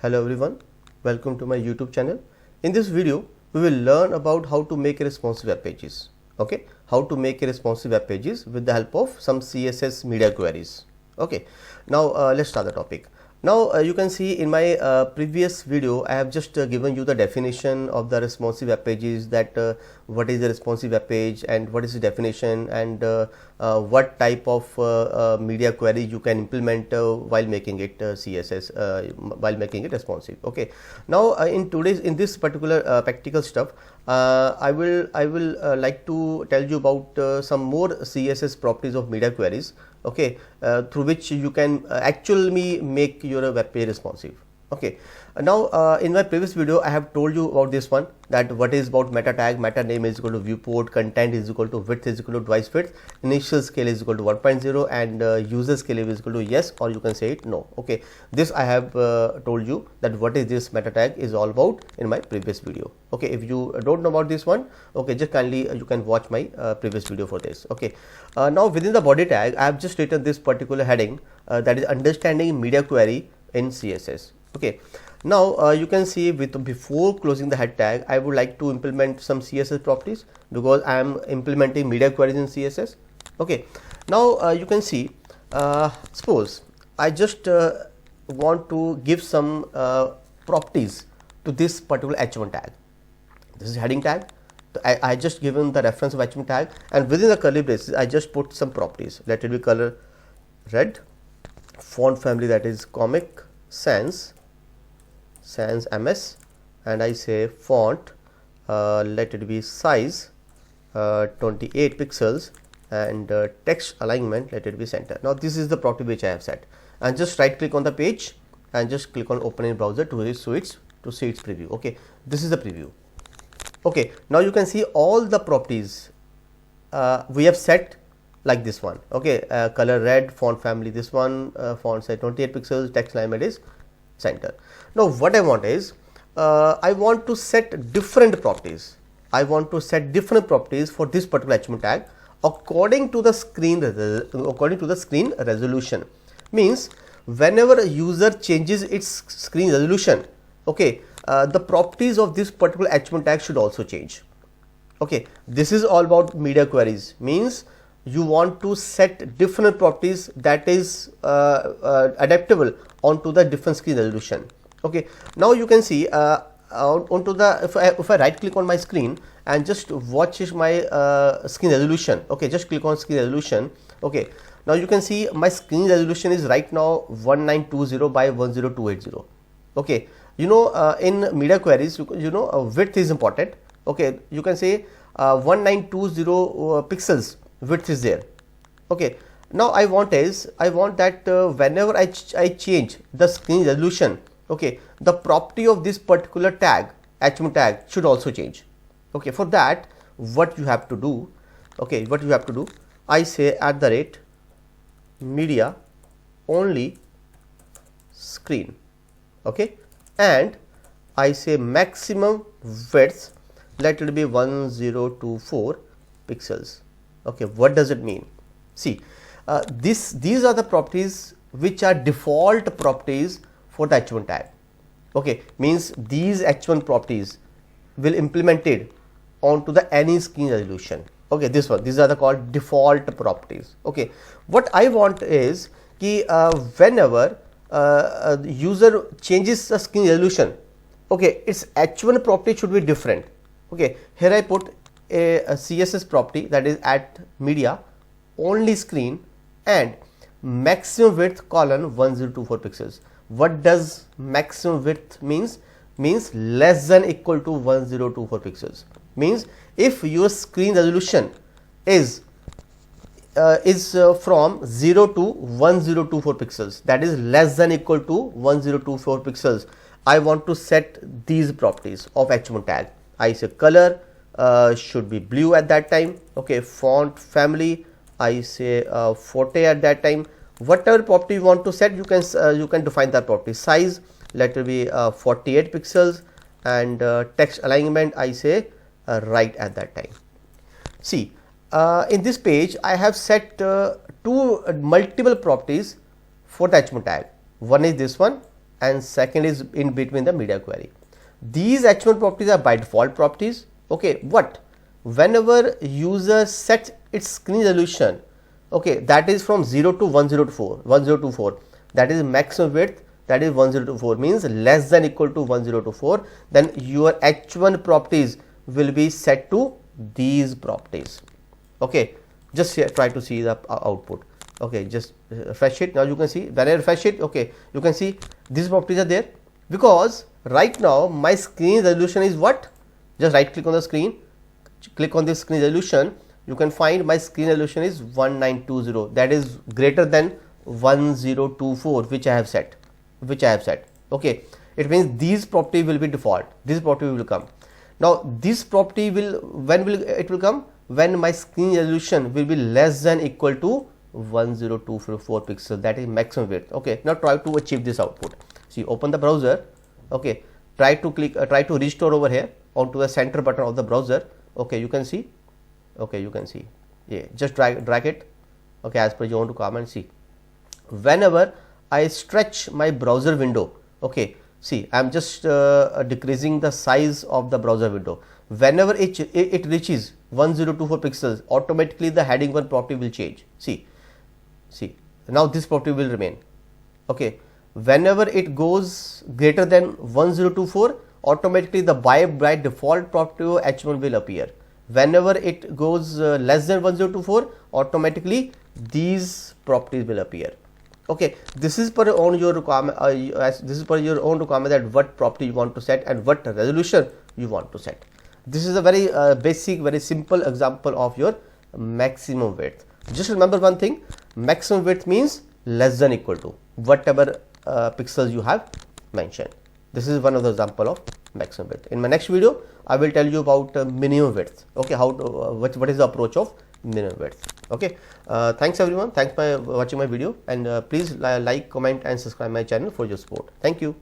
Hello everyone, welcome to my YouTube channel. In this video, we will learn about how to make responsive web pages. Okay, how to make responsive web pages with the help of some CSS media queries. Okay, now let's start the topic. Now you can see in my previous video, I have just given you the definition of the responsive web pages, that what is a responsive web page and what is the definition, and what type of media query you can implement while making it CSS, while making it responsive. Okay, now in this particular practical stuff, I will like to tell you about some more CSS properties of media queries, okay, through which you can actually make your web page responsive. Okay, now in my previous video I have told you about this one, that what is about meta tag. Meta name is equal to viewport, content is equal to width is equal to twice width, initial scale is equal to 1.0, and user scale is equal to yes, or you can say it no. Okay, this I have told you that what is this meta tag is all about in my previous video. Okay, if you don't know about this one, okay, just kindly you can watch my previous video for this. Okay, now within the body tag I have just written this particular heading, that is understanding media query in CSS. Okay, now you can see before closing the head tag, I would like to implement some CSS properties because I am implementing media queries in CSS. Okay, now you can see, suppose I just want to give some properties to this particular h1 tag. This is heading tag. I just given the reference of h1 tag, and within the curly braces I just put some properties. Let it be color red, font family that is Comic Sans MS, and I say font, let it be size 28 pixels, and text alignment, let it be center. Now this is the property which I have set, and just right click on the page and just click on open in browser to see its preview. Okay, this is the preview. Okay, now you can see all the properties we have set like this one. Okay, color red, font family this one, font size 28 pixels, text alignment is center. Now what I want is, I want to set different properties. I want to set different properties for this particular h1 tag according to the screen resolution. Means whenever a user changes its screen resolution, okay, the properties of this particular h1 tag should also change. Okay, this is all about media queries. Means you want to set different properties that is adaptable onto the different screen resolution. Okay, now you can see onto the, if I right click on my screen and just watch my screen resolution. Okay, just click on screen resolution. Okay, now you can see my screen resolution is right now 1920 by 10280. Okay, you know, in media queries, you know, width is important. Okay, you can say 1920 pixels width is there. Okay, now I want that whenever I change the screen resolution, okay, the property of this particular tag, h1 tag, should also change. Okay, for that what you have to do, okay, I say @media only screen. Okay, and I say maximum width, let it be 1024 pixels. Okay, what does it mean? See, these are the properties which are default properties for the h1 tag. Okay, means these h1 properties will implemented onto the any screen resolution. Okay, these are called default properties. Okay, what I want is ki whenever the user changes the screen resolution, okay, its h1 property should be different. Okay, here I put a CSS property, that is @media only screen and maximum width colon 1024 pixels. What does maximum width means? Means less than equal to 1024 pixels. Means if your screen resolution is from 0 to 1024 pixels, that is less than equal to 1024 pixels, I want to set these properties of h1 tag. I say color should be blue at that time. Okay, font family, I say forte at that time. Whatever property you want to set, you can define that property. Size, let it be 48 pixels, and text alignment, I say right at that time. See, in this page I have set multiple properties for the h1 tag. One is this one and second is in between the media query. These H1 properties are by default properties. Okay, what? Whenever user sets its screen resolution, okay, that is from 0 to 1024, that is maximum width, that is 1024, means less than equal to 1024, then your H1 properties will be set to these properties. Okay, just here, try to see the output. Okay, just refresh it. Now you can see when I refresh it, okay, you can see these properties are there, because right now my screen resolution is what? Just right click on the screen, click on this screen resolution, you can find my screen resolution is 1920, that is greater than 1024, which I have set. Okay, it means these property will be default, this property will come. Now this property will, when will it will come? When my screen resolution will be less than equal to 1024 pixels, that is maximum width. Okay, now try to achieve this output. See, open the browser. Okay, try to click, try to restore over here onto the center button of the browser. Okay, you can see. Okay, you can see. Yeah, just drag it. Okay, as per you want to come and see. Whenever I stretch my browser window, okay, see, I am just decreasing the size of the browser window. Whenever it reaches 1024 pixels, automatically the heading 1 property will change. See, now this property will remain. Okay, whenever it goes greater than 1024, automatically the by default property of H1 will appear. Whenever it goes less than 1024, automatically these properties will appear. Okay, this is per own your requirement. This is per your own requirement that what property you want to set and what resolution you want to set. This is a very basic, very simple example of your maximum width. Just remember one thing: maximum width means less than equal to whatever pixels you have mentioned. This is one of the example of maximum width. In my next video, I will tell you about minimum width. Okay, how to what is the approach of minimum width. Okay, thanks everyone. Thanks for watching my video, and please like, comment and subscribe my channel for your support. Thank you.